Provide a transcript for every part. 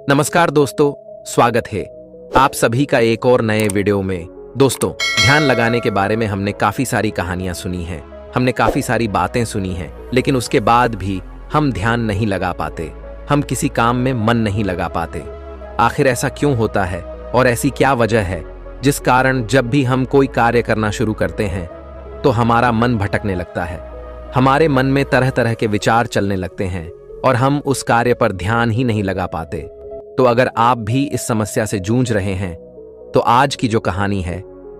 नमस्कार दोस्तों, स्वागत है आप सभी का एक और नए वीडियो में। दोस्तों, ध्यान लगाने के बारे में हमने काफी सारी कहानियां सुनी हैं, हमने काफी सारी बातें सुनी हैं, लेकिन उसके बाद भी हम ध्यान नहीं लगा पाते, हम किसी काम में मन नहीं लगा पाते। आखिर ऐसा क्यों होता है और ऐसी क्या वजह है जिस कारण जब भी हम कोई कार्य करना शुरू करते हैं तो हमारा मन भटकने लगता है, हमारे मन में तरह तरह के विचार चलने लगते हैं और हम उस कार्य पर ध्यान ही नहीं लगा पाते। तो अगर आप भी इस समस्या से जूझ रहे हैं तो आज की जो कहानी है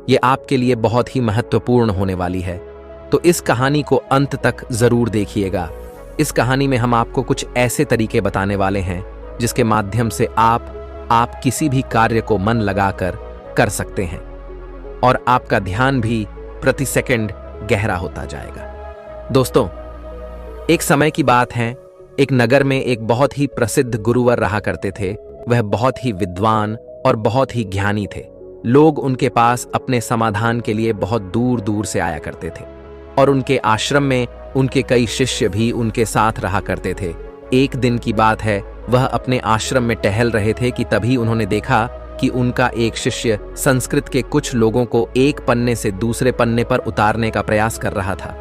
ये आपके लिए बहुत ही महत्वपूर्ण होने वाली है। तो इस कहानी को अंत तक जरूर देखिएगा। इस कहानी में हम आपको कुछ ऐसे तरीके बताने वाले हैं जिसके माध्यम से आप किसी भी कार्य को मन लगाकर कर सकते हैं और आपका ध्यान भी प्रति सेकंड गहरा होता जाएगा। दोस्तों, एक समय की बात है, एक नगर में एक बहुत ही प्रसिद्ध गुरुवर रहा करते थे। वह बहुत ही विद्वान और बहुत ही ज्ञानी थे। लोग उनके पास अपने समाधान के लिए बहुत दूर दूर से आया करते थे और उनके आश्रम में उनके कई शिष्य भी उनके साथ रहा करते थे। एक दिन की बात है, वह अपने आश्रम में टहल रहे थे कि तभी उन्होंने देखा कि उनका एक शिष्य संस्कृत के कुछ लोगों को एक पन्ने से दूसरे पन्ने पर उतारने का प्रयास कर रहा था,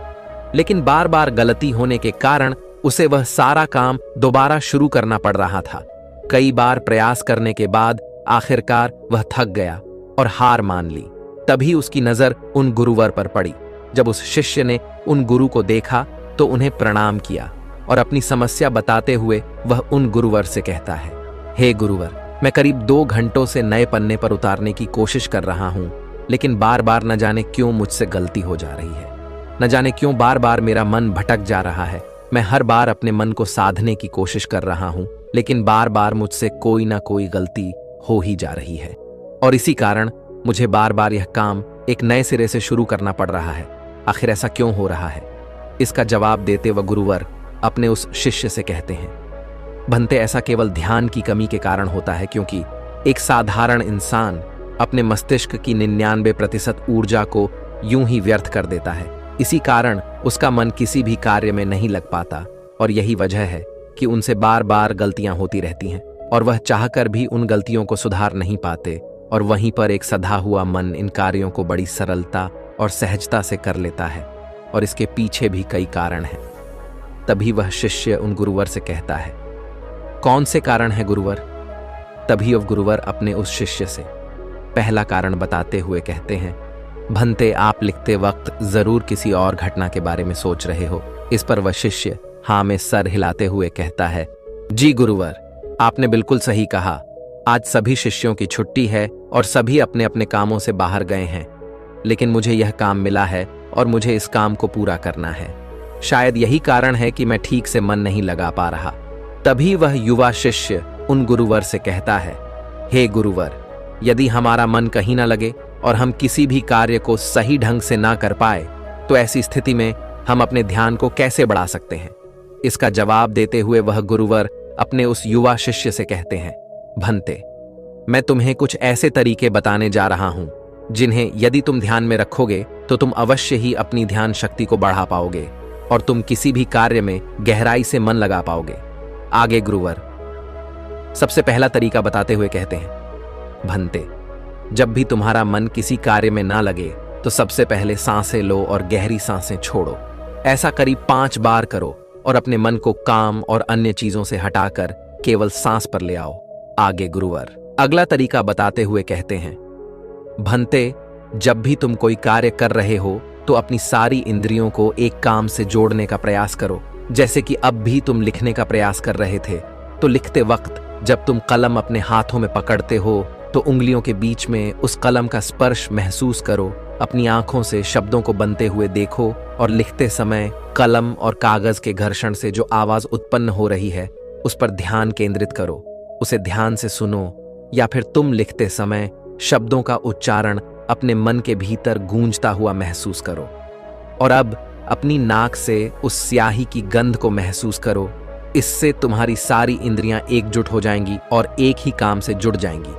लेकिन बार बार गलती होने के कारण उसे वह सारा काम दोबारा शुरू करना पड़ रहा था। कई बार प्रयास करने के बाद आखिरकार वह थक गया और हार मान ली। तभी उसकी नजर उन गुरुवर पर पड़ी। जब उस शिष्य ने उन गुरु को देखा तो उन्हें प्रणाम किया और अपनी समस्या बताते हुए वह उन गुरुवर से कहता है, हे गुरुवर, मैं करीब 2 घंटों से नए पन्ने पर उतारने की कोशिश कर रहा हूं, लेकिन बार बार न जाने क्यों मुझसे गलती हो जा रही है, न जाने क्यों बार बार मेरा मन भटक जा रहा है। मैं हर बार अपने मन को साधने की कोशिश कर रहा हूं, लेकिन बार बार मुझसे कोई ना कोई गलती हो ही जा रही है और इसी कारण मुझे बार बार यह काम एक नए सिरे से शुरू करना पड़ रहा है। आखिर ऐसा क्यों हो रहा है? इसका जवाब देते वह गुरुवर अपने उस शिष्य से कहते हैं, भंते, ऐसा केवल ध्यान की कमी के कारण होता है, क्योंकि एक साधारण इंसान अपने मस्तिष्क की 99% ऊर्जा को यूं ही व्यर्थ कर देता है। इसी कारण उसका मन किसी भी कार्य में नहीं लग पाता और यही वजह है कि उनसे बार बार गलतियां होती रहती हैं और वह चाहकर भी उन गलतियों को सुधार नहीं पाते और वहीं पर एक सधा हुआ मन इन कार्यों को बड़ी सरलता और सहजता से कर लेता है और इसके पीछे भी कई कारण हैं। तभी वह शिष्य उन गुरुवर से कहता है, कौन से कारण है गुरुवर? तभी वह गुरुवर अपने उस शिष्य से पहला कारण बताते हुए कहते हैं, भंते, आप लिखते वक्त जरूर किसी और घटना के बारे में सोच रहे हो। इस पर वह शिष्य हाँ में सर हिलाते हुए कहता है, जी गुरुवर, आपने बिल्कुल सही कहा। आज सभी शिष्यों की छुट्टी है और सभी अपने अपने कामों से बाहर गए हैं, लेकिन मुझे यह काम मिला है और मुझे इस काम को पूरा करना है। शायद यही कारण है कि मैं ठीक से मन नहीं लगा पा रहा। तभी वह युवा शिष्य उन गुरुवर से कहता है, हे गुरुवर, यदि हमारा मन कहीं ना लगे और हम किसी भी कार्य को सही ढंग से ना कर पाए तो ऐसी स्थिति में हम अपने ध्यान को कैसे बढ़ा सकते हैं? इसका जवाब देते हुए वह गुरुवर अपने उस युवा शिष्य से कहते हैं, भंते, मैं तुम्हें कुछ ऐसे तरीके बताने जा रहा हूं जिन्हें यदि तुम ध्यान में रखोगे तो तुम अवश्य ही अपनी ध्यान शक्ति को बढ़ा पाओगे और तुम किसी भी कार्य में गहराई से मन लगा पाओगे। आगे गुरुवर सबसे पहला तरीका बताते हुए कहते हैं, भंते, जब भी तुम्हारा मन किसी कार्य में ना लगे तो सबसे पहले सांसें लो और गहरी सांसें छोड़ो। ऐसा करीब 5 बार करो और अपने मन को काम और अन्य चीजों से हटाकर केवल सांस पर ले आओ। आगे गुरुवर अगला तरीका बताते हुए कहते हैं, भंते, जब भी तुम कोई कार्य कर रहे हो तो अपनी सारी इंद्रियों को एक काम से जोड़ने का प्रयास करो। जैसे कि अब भी तुम लिखने का प्रयास कर रहे थे तो लिखते वक्त जब तुम कलम अपने हाथों में पकड़ते हो तो उंगलियों के बीच में उस कलम का स्पर्श महसूस करो। अपनी आंखों से शब्दों को बनते हुए देखो और लिखते समय कलम और कागज के घर्षण से जो आवाज उत्पन्न हो रही है उस पर ध्यान केंद्रित करो। उसे ध्यान से सुनो या फिर तुम लिखते समय शब्दों का उच्चारण अपने मन के भीतर गूंजता हुआ महसूस करो। और अब अपनी नाक से उस स्याही की गंध को महसूस करो। इससे तुम्हारी सारी इंद्रियां एकजुट हो जाएंगी और एक ही काम से जुड़ जाएंगी।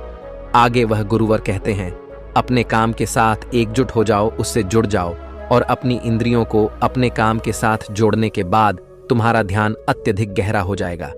आगे वह गुरुवर कहते हैं, अपने काम के साथ एकजुट हो जाओ, उससे जुड़ जाओ और अपनी इंद्रियों को अपने काम के साथ जोड़ने के बाद तुम्हारा ध्यान अत्यधिक गहरा हो जाएगा।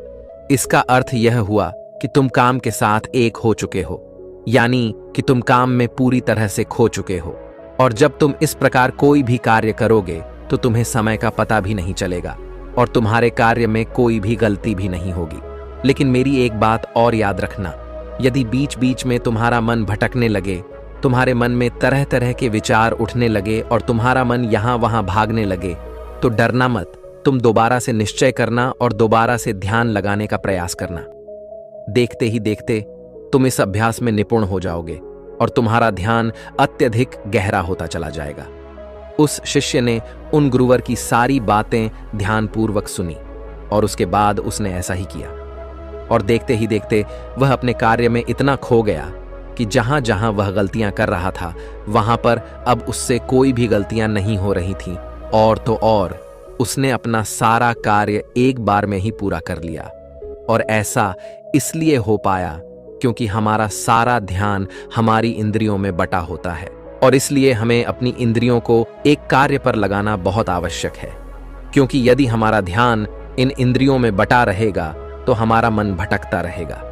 इसका अर्थ यह हुआ कि तुम काम के साथ एक हो चुके हो, यानी कि तुम काम में पूरी तरह से खो चुके हो। और जब तुम इस प्रकार कोई भी कार्य करोगे तो तुम्हें समय का पता भी नहीं चलेगा और तुम्हारे कार्य में कोई भी गलती भी नहीं होगी। लेकिन मेरी एक बात और याद रखना, यदि बीच बीच में तुम्हारा मन भटकने लगे, तुम्हारे मन में तरह तरह के विचार उठने लगे और तुम्हारा मन यहां वहां भागने लगे, तो डरना मत। तुम दोबारा से निश्चय करना और दोबारा से ध्यान लगाने का प्रयास करना। देखते ही देखते तुम इस अभ्यास में निपुण हो जाओगे और तुम्हारा ध्यान अत्यधिक गहरा होता चला जाएगा। उस शिष्य ने उन गुरुवर की सारी बातें ध्यानपूर्वक सुनी और उसके बाद उसने ऐसा ही किया। और देखते ही देखते वह अपने कार्य में इतना खो गया कि जहां जहां वह गलतियां कर रहा था वहां पर अब उससे कोई भी गलतियां नहीं हो रही थीं। और तो और उसने अपना सारा कार्य एक बार में ही पूरा कर लिया। और ऐसा इसलिए हो पाया क्योंकि हमारा सारा ध्यान हमारी इंद्रियों में बटा होता है और इसलिए हमें अपनी इंद्रियों को एक कार्य पर लगाना बहुत आवश्यक है। क्योंकि यदि हमारा ध्यान इन इंद्रियों में बटा रहेगा तो हमारा मन भटकता रहेगा।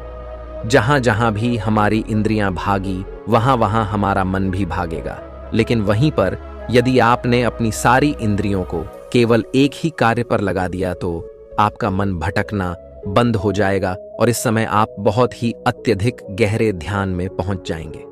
जहां जहां भी हमारी इंद्रियां भागी वहां वहां हमारा मन भी भागेगा। लेकिन वहीं पर यदि आपने अपनी सारी इंद्रियों को केवल एक ही कार्य पर लगा दिया तो आपका मन भटकना बंद हो जाएगा और इस समय आप बहुत ही अत्यधिक गहरे ध्यान में पहुंच जाएंगे।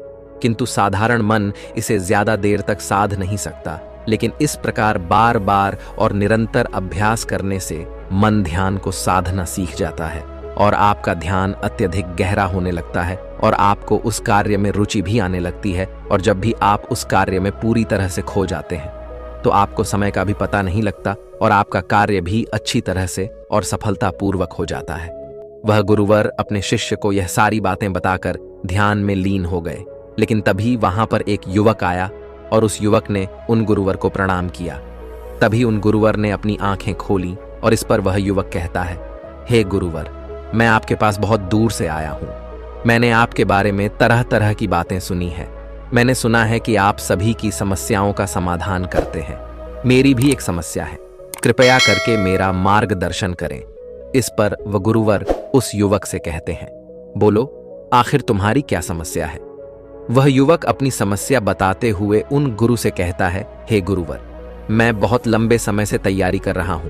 किंतु साधारण मन इसे ज्यादा देर तक साध नहीं सकता, लेकिन इस प्रकार बार बार और निरंतर अभ्यास करने से मन ध्यान को साधना सीख जाता है और आपका ध्यान अत्यधिक गहरा होने लगता है और आपको उस कार्य में रुचि भी आने लगती है। और जब भी आप उस कार्य में पूरी तरह से खो जाते हैं तो आपको समय का भी पता नहीं लगता और आपका कार्य भी अच्छी तरह से और सफलतापूर्वक हो जाता है। वह गुरुवर अपने शिष्य को यह सारी बातें बताकर ध्यान में लीन हो गए। लेकिन तभी वहां पर एक युवक आया और उस युवक ने उन गुरुवर को प्रणाम किया। तभी उन गुरुवर ने अपनी आंखें खोली और इस पर वह युवक कहता है, हे गुरुवर, मैं आपके पास बहुत दूर से आया हूं। मैंने आपके बारे में तरह तरह की बातें सुनी हैं। मैंने सुना है कि आप सभी की समस्याओं का समाधान करते हैं। मेरी भी एक समस्या है, कृपया करके मेरा मार्गदर्शन करें। इस पर वह गुरुवर उस युवक से कहते हैं, बोलो, आखिर तुम्हारी क्या समस्या है? वह युवक अपनी समस्या बताते हुए उन गुरु से कहता है, हे गुरुवर, मैं बहुत लंबे समय से तैयारी कर रहा हूं।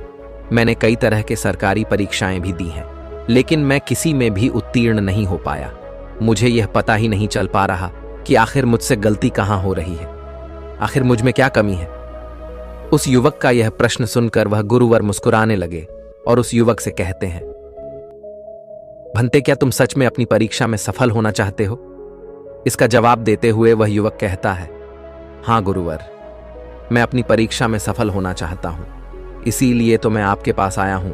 मैंने कई तरह के सरकारी परीक्षाएं भी दी हैं, लेकिन मैं किसी में भी उत्तीर्ण नहीं हो पाया। मुझे यह पता ही नहीं चल पा रहा कि आखिर मुझसे गलती कहां हो रही है, आखिर मुझ में क्या कमी है। उस युवक का यह प्रश्न सुनकर वह गुरुवर मुस्कुराने लगे और उस युवक से कहते हैं, भंते, क्या तुम सच में अपनी परीक्षा में सफल होना चाहते हो? इसका जवाब देते हुए वह युवक कहता है, हां गुरुवर, मैं अपनी परीक्षा में सफल होना चाहता हूं, इसीलिए तो मैं आपके पास आया हूं।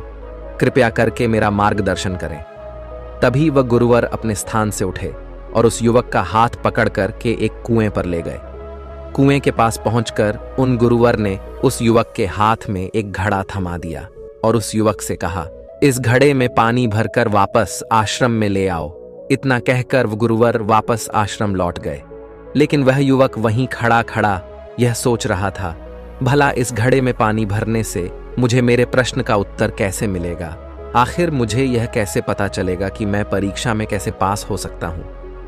कृपया करके मेरा मार्गदर्शन करें। तभी वह गुरुवर अपने स्थान से उठे और उस युवक का हाथ पकड़कर के एक कुएं पर ले गए। कुएं के पास पहुंचकर उन गुरुवर ने उस युवक के हाथ में एक घड़ा थमा दिया और उस युवक से कहा, इस घड़े में पानी भरकर वापस आश्रम में ले आओ। इतना कहकर वह गुरुवर वापस आश्रम लौट गए। लेकिन वह युवक वहीं खड़ा खड़ा यह सोच रहा था, भला इस घड़े में पानी भरने से मुझे मेरे प्रश्न का उत्तर कैसे मिलेगा? आखिर मुझे यह कैसे पता चलेगा कि मैं परीक्षा में कैसे पास हो सकता हूं?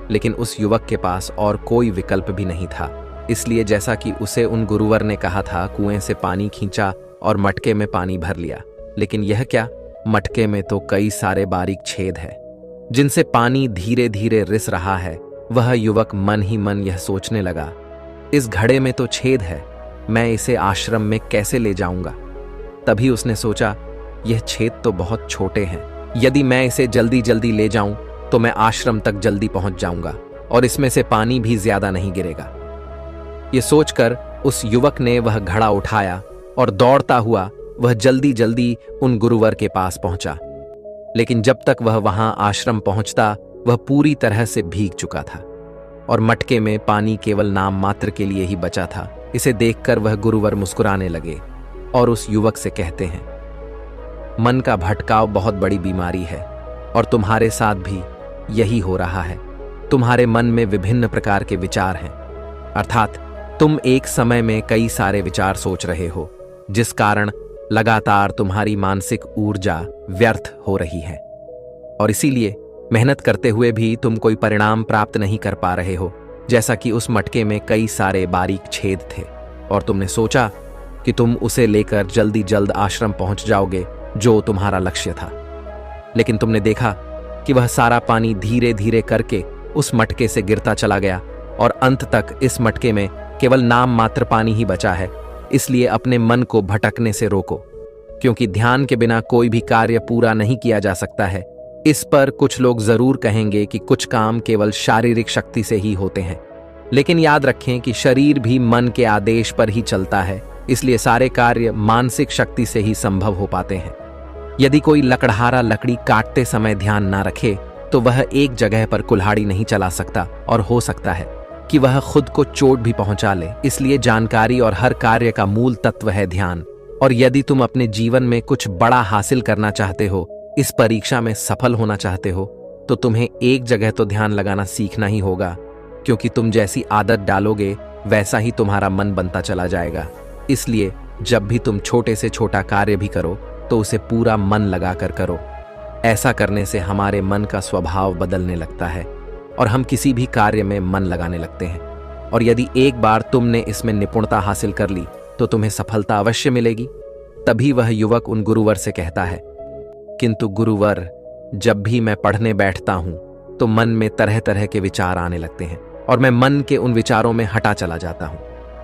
लेकिन उस युवक के पास और कोई विकल्प भी नहीं था, इसलिए जैसा कि उसे उन गुरुवर ने कहा था, कुएं से पानी खींचा और मटके में पानी भर लिया। लेकिन यह क्या, मटके में तो कई सारे बारीक छेद है जिनसे पानी धीरे धीरे रिस रहा है। वह युवक मन ही मन यह सोचने लगा, इस घड़े में तो छेद है, मैं इसे आश्रम में कैसे ले जाऊंगा? तभी उसने सोचा, यह छेद तो बहुत छोटे हैं, यदि मैं इसे जल्दी जल्दी ले जाऊं तो मैं आश्रम तक जल्दी पहुंच जाऊंगा और इसमें से पानी भी ज्यादा नहीं गिरेगा। यह सोचकर उस युवक ने वह घड़ा उठाया और दौड़ता हुआ वह जल्दी जल्दी उन गुरुवर के पास पहुंचा। लेकिन जब तक वह वहां आश्रम पहुंचता वह पूरी तरह से भीग चुका था और मटके में पानी केवल नाम मात्र के लिए ही बचा था। इसे देखकर वह गुरुवर मुस्कुराने लगे और उस युवक से कहते हैं, मन का भटकाव बहुत बड़ी बीमारी है और तुम्हारे साथ भी यही हो रहा है। तुम्हारे मन में विभिन्न प्रकार के विचार हैं, अर्थात तुम एक समय में कई सारे विचार सोच रहे हो, जिस कारण लगातार तुम्हारी मानसिक ऊर्जा व्यर्थ हो रही है और इसीलिए मेहनत करते हुए भी तुम कोई परिणाम प्राप्त नहीं कर पा रहे हो, जैसा कि उस मटके में कई सारे बारीक छेद थे और तुमने सोचा कि तुम उसे लेकर जल्दी जल्द आश्रम पहुंच जाओगे, जो तुम्हारा लक्ष्य था। लेकिन तुमने देखा कि वह सारा पानी धीरे धीरे करके उस मटके से गिरता चला गया और अंत तक इस मटके में केवल नाम मात्र पानी ही बचा है। इसलिए अपने मन को भटकने से रोको, क्योंकि ध्यान के बिना कोई भी कार्य पूरा नहीं किया जा सकता है। इस पर कुछ लोग जरूर कहेंगे कि कुछ काम केवल शारीरिक शक्ति से ही होते हैं, लेकिन याद रखें कि शरीर भी मन के आदेश पर ही चलता है, इसलिए सारे कार्य मानसिक शक्ति से ही संभव हो पाते हैं। यदि कोई लकड़हारा लकड़ी काटते समय ध्यान ना रखे तो वह एक जगह पर कुल्हाड़ी नहीं चला सकता और हो सकता है कि वह खुद को चोट भी पहुंचा ले। इसलिए जानकारी और हर कार्य का मूल तत्व है ध्यान। और यदि तुम अपने जीवन में कुछ बड़ा हासिल करना चाहते हो, इस परीक्षा में सफल होना चाहते हो, तो तुम्हें एक जगह तो ध्यान लगाना सीखना ही होगा, क्योंकि तुम जैसी आदत डालोगे वैसा ही तुम्हारा मन बनता चला जाएगा। इसलिए जब भी तुम छोटे से छोटा कार्य भी करो तो उसे पूरा मन लगाकर करो। ऐसा करने से हमारे मन का स्वभाव बदलने लगता है और हम किसी भी कार्य में मन लगाने लगते हैं। और यदि एक बार तुमने इसमें निपुणता हासिल कर ली तो तुम्हें सफलता अवश्य मिलेगी। तभी वह युवक उन गुरुवर से कहता है, किंतु गुरुवर, जब भी मैं पढ़ने बैठता हूं तो मन में तरह तरह के विचार आने लगते हैं और मैं मन के उन विचारों में हटा चला जाता हूं।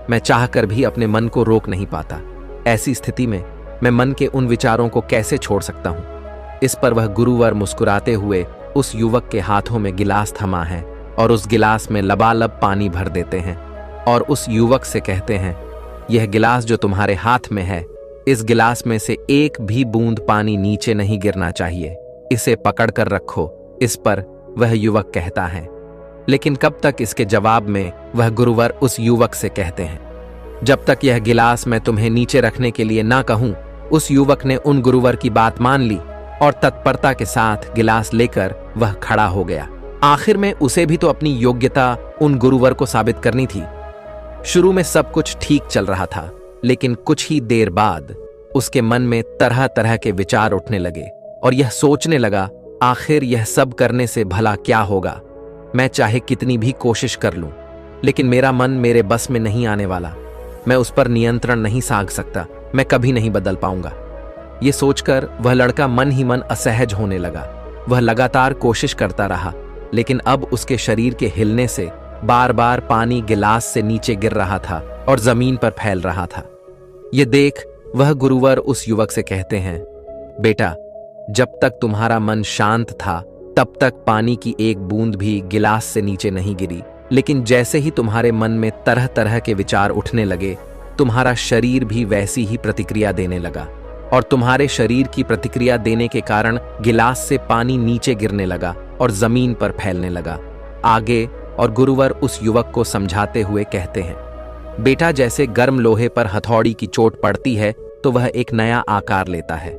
मैं चाहकर भी अपने मन को रोक नहीं पाता। ऐसी स्थिति में मैं मन के उन विचारों को कैसे छोड़ सकता हूं? इस पर वह गुरुवर मुस्कुराते हुए उस युवक के हाथों में गिलास थमा है और उस गिलास में लबालब पानी भर देते हैं और उस युवक से कहते हैं, यह गिलास जो तुम्हारे हाथ में है, इस गिलास में से एक भी बूंद पानी नीचे नहीं गिरना चाहिए, इसे पकड़ कर रखो। इस पर वह युवक कहता है, लेकिन कब तक? इसके जवाब में वह गुरुवर उस युवक से कहते हैं, जब तक यह गिलास मैं तुम्हें नीचे रखने के लिए ना कहूं। उस युवक ने उन गुरुवर की बात मान ली और तत्परता के साथ गिलास लेकर वह खड़ा हो गया। आखिर में उसे भी तो अपनी योग्यता उन गुरुवर को साबित करनी थी। शुरू में सब कुछ ठीक चल रहा था, लेकिन कुछ ही देर बाद उसके मन में तरह तरह के विचार उठने लगे और यह सोचने लगा, आखिर यह सब करने से भला क्या होगा? मैं चाहे कितनी भी कोशिश कर लूं, लेकिन मेरा मन मेरे बस में नहीं आने वाला। मैं उस पर नियंत्रण नहीं साध सकता। मैं कभी नहीं बदल पाऊंगा। ये सोचकर वह लड़का मन ही मन असहज होने लगा। वह लगातार कोशिश करता रहा, लेकिन अब उसके शरीर के हिलने से बार बार पानी गिलास से नीचे गिर रहा था और जमीन पर फैल रहा था। ये देख वह गुरुवर उस युवक से कहते हैं, बेटा, जब तक तुम्हारा मन शांत था तब तक पानी की एक बूंद भी गिलास से नीचे नहीं गिरी, लेकिन जैसे ही तुम्हारे मन में तरह तरह के विचार उठने लगे, तुम्हारा शरीर भी वैसी ही प्रतिक्रिया देने लगा और तुम्हारे शरीर की प्रतिक्रिया देने के कारण गिलास से पानी नीचे गिरने लगा और जमीन पर फैलने लगा। आगे और गुरुवर उस युवक को समझाते हुए कहते हैं, बेटा, जैसे गर्म लोहे पर हथौड़ी की चोट पड़ती है तो वह एक नया आकार लेता है,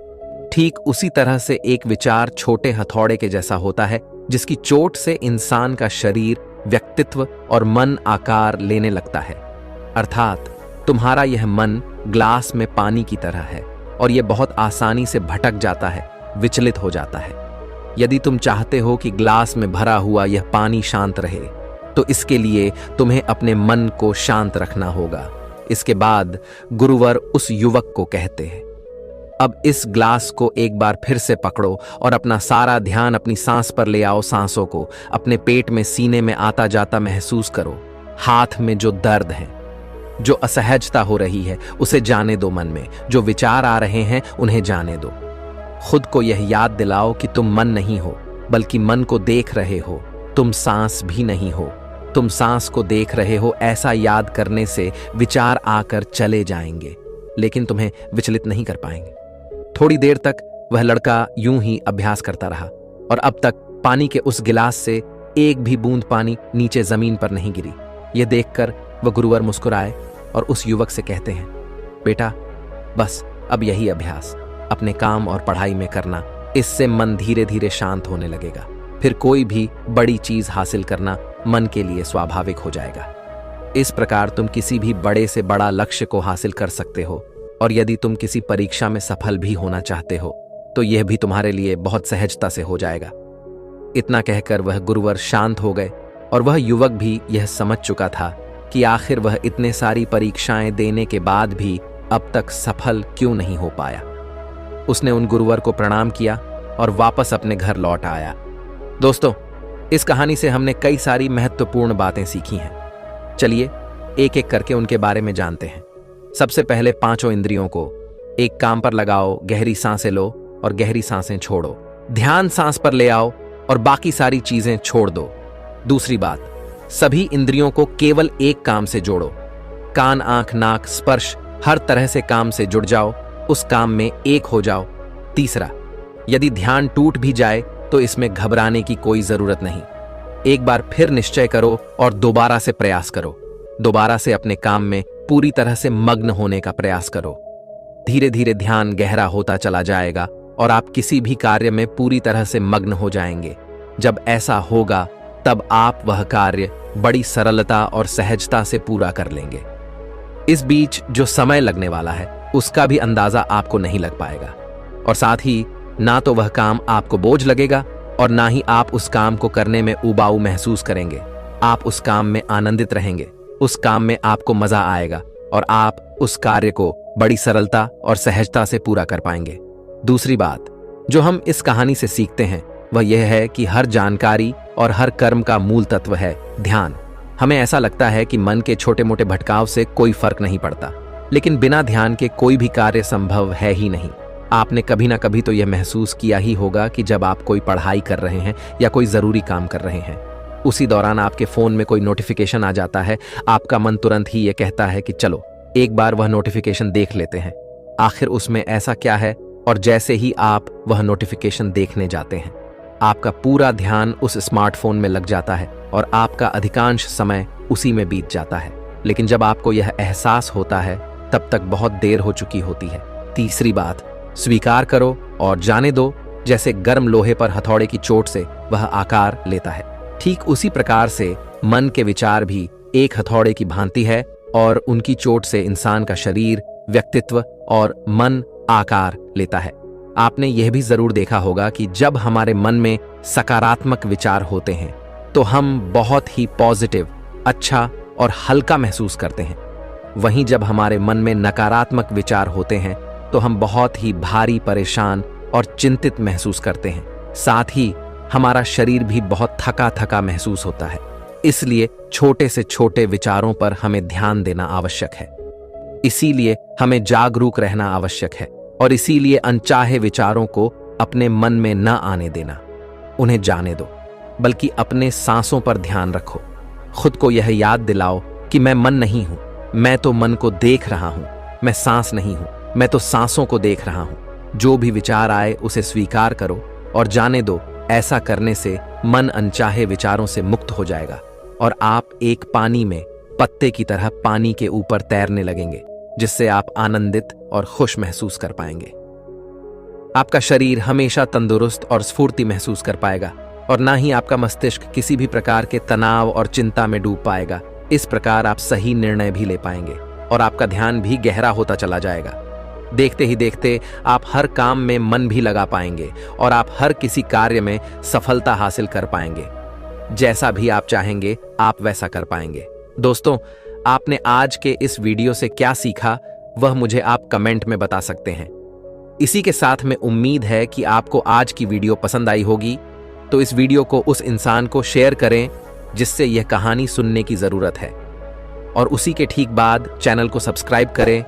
ठीक उसी तरह से एक विचार छोटे हथौड़े के जैसा होता है, जिसकी चोट से इंसान का शरीर, व्यक्तित्व और मन आकार लेने लगता है। अर्थात तुम्हारा यह मन ग्लास में पानी की तरह है और यह बहुत आसानी से भटक जाता है, विचलित हो जाता है। यदि तुम चाहते हो कि ग्लास में भरा हुआ यह पानी शांत रहे, तो इसके लिए तुम्हें अपने मन को शांत रखना होगा। इसके बाद गुरुवर उस युवक को कहते हैं, अब इस ग्लास को एक बार फिर से पकड़ो और अपना सारा ध्यान अपनी सांस पर ले आओ। सांसों को अपने पेट में, सीने में आता जाता महसूस करो। हाथ में जो दर्द है, जो असहजता हो रही है, उसे जाने दो। मन में जो विचार आ रहे हैं उन्हें जाने दो। खुद को यह याद दिलाओ कि तुम मन नहीं हो, बल्कि मन को देख रहे हो। तुम सांस भी नहीं हो, तुम सांस को देख रहे हो। ऐसा याद करने से विचार आकर चले जाएंगे, लेकिन तुम्हें विचलित नहीं कर पाएंगे। थोड़ी देर तक वह लड़का यूं ही अभ्यास करता रहा और अब तक पानी के उस गिलास से एक भी बूंद पानी नीचे जमीन पर नहीं गिरी। यह देखकर वह गुरुवर मुस्कुराए और उस युवक से कहते हैं, बेटा, बस अब यही अभ्यास अपने काम और पढ़ाई में करना। इससे मन धीरे धीरे शांत होने लगेगा। फिर कोई भी बड़ी चीज हासिल करना मन के लिए स्वाभाविक हो जाएगा। इस प्रकार तुम किसी भी बड़े से बड़ा लक्ष्य को हासिल कर सकते हो। और यदि तुम किसी परीक्षा में सफल भी होना चाहते हो तो यह भी तुम्हारे लिए बहुत सहजता से हो जाएगा। इतना कहकर वह गुरुवर शांत हो गए और वह युवक भी यह समझ चुका था कि आखिर वह इतने सारी परीक्षाएं देने के बाद भी अब तक सफल क्यों नहीं हो पाया। उसने उन गुरुवर को प्रणाम किया और वापस अपने घर लौट आया। दोस्तों, इस कहानी से हमने कई सारी महत्वपूर्ण बातें सीखी हैं। चलिए एक एक करके उनके बारे में जानते हैं। सबसे पहले 5 इंद्रियों को एक काम पर लगाओ, गहरी सांसें लो और गहरी सांसें छोड़ो। ध्यान सांस पर ले आओ और बाकी सारी चीजें छोड़ दो। दूसरी बात, सभी इंद्रियों को केवल एक काम से जोड़ो। कान, आंख, नाक, स्पर्श, हर तरह से काम से जुड़ जाओ, उस काम में एक हो जाओ। तीसरा, यदि ध्यान टूट भी जाए तो इसमें घबराने की कोई जरूरत नहीं। एक बार फिर निश्चय करो और दोबारा से प्रयास करो। दोबारा से अपने काम में पूरी तरह से मग्न होने का प्रयास करो। धीरे धीरे ध्यान गहरा होता चला जाएगा और आप किसी भी कार्य में पूरी तरह से मग्न हो जाएंगे। जब ऐसा होगा तब आप वह कार्य बड़ी सरलता और सहजता से पूरा कर लेंगे। इस बीच जो समय लगने वाला है उसका भी अंदाजा आपको नहीं लग पाएगा और साथ ही ना तो वह काम आपको बोझ लगेगा और ना ही आप उस काम को करने में उबाऊ महसूस करेंगे। आप उस काम में आनंदित रहेंगे, उस काम में आपको मजा आएगा और आप उस कार्य को बड़ी सरलता और सहजता से पूरा कर पाएंगे। दूसरी बात जो हम इस कहानी से सीखते हैं वह यह है कि हर जानकारी और हर कर्म का मूल तत्व है ध्यान। हमें ऐसा लगता है कि मन के छोटे मोटे भटकाव से कोई फर्क नहीं पड़ता, लेकिन बिना ध्यान के कोई भी कार्य संभव है ही नहीं। आपने कभी ना कभी तो यह महसूस किया ही होगा कि जब आप कोई पढ़ाई कर रहे हैं या कोई जरूरी काम कर रहे हैं, उसी दौरान आपके फोन में कोई नोटिफिकेशन आ जाता है, आपका मन तुरंत ही यह कहता है कि चलो एक बार वह नोटिफिकेशन देख लेते हैं, आखिर उसमें ऐसा क्या है। और जैसे ही आप वह नोटिफिकेशन देखने जाते हैं, आपका पूरा ध्यान उस स्मार्टफोन में लग जाता है और आपका अधिकांश समय उसी में बीत जाता है। लेकिन जब आपको यह एहसास होता है तब तक बहुत देर हो चुकी होती है। तीसरी बात, स्वीकार करो और जाने दो। जैसे गर्म लोहे पर हथौड़े की चोट से वह आकार लेता है, ठीक उसी प्रकार से मन के विचार भी एक हथौड़े की भांति है और उनकी चोट से इंसान का शरीर, व्यक्तित्व और मन आकार लेता है। आपने यह भी जरूर देखा होगा कि जब हमारे मन में सकारात्मक विचार होते हैं तो हम बहुत ही पॉजिटिव, अच्छा और हल्का महसूस करते हैं। वहीं जब हमारे मन में नकारात्मक विचार होते हैं तो हम बहुत ही भारी, परेशान और चिंतित महसूस करते हैं। साथ ही हमारा शरीर भी बहुत थका थका महसूस होता है। इसलिए छोटे से छोटे विचारों पर हमें ध्यान देना आवश्यक है। इसीलिए हमें जागरूक रहना आवश्यक है और इसीलिए अनचाहे विचारों को अपने मन में न आने देना, उन्हें जाने दो, बल्कि अपने सांसों पर ध्यान रखो। खुद को यह याद दिलाओ कि मैं मन नहीं हूं, मैं तो मन को देख रहा हूं। मैं सांस नहीं हूं, मैं तो सांसों को देख रहा हूं। जो भी विचार आए उसे स्वीकार करो और जाने दो। ऐसा करने से मन अनचाहे विचारों से मुक्त हो जाएगा और आप एक पानी में पत्ते की तरह पानी के ऊपर तैरने लगेंगे, जिससे आप आनंदित और खुश महसूस कर पाएंगे। आपका शरीर हमेशा तंदुरुस्त और स्फूर्ति महसूस कर पाएगा और ना ही आपका मस्तिष्क किसी भी प्रकार के तनाव और चिंता में डूब पाएगा। इस प्रकार आप सही निर्णय भी ले पाएंगे और आपका ध्यान भी गहरा होता चला जाएगा। देखते ही देखते आप हर काम में मन भी लगा पाएंगे और आप हर किसी कार्य में सफलता हासिल कर पाएंगे। जैसा भी आप चाहेंगे आप वैसा कर पाएंगे। दोस्तों, आपने आज के इस वीडियो से क्या सीखा वह मुझे आप कमेंट में बता सकते हैं। इसी के साथ में उम्मीद है कि आपको आज की वीडियो पसंद आई होगी, तो इस वीडियो को उस इंसान को शेयर करें जिससे यह कहानी सुनने की जरूरत है और उसी के ठीक बाद चैनल को सब्सक्राइब करें।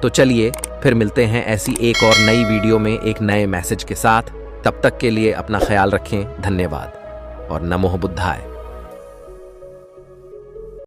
तो चलिए फिर मिलते हैं ऐसी एक और नई वीडियो में एक नए मैसेज के साथ। तब तक के लिए अपना ख्याल रखें। धन्यवाद और नमो बुद्धाय।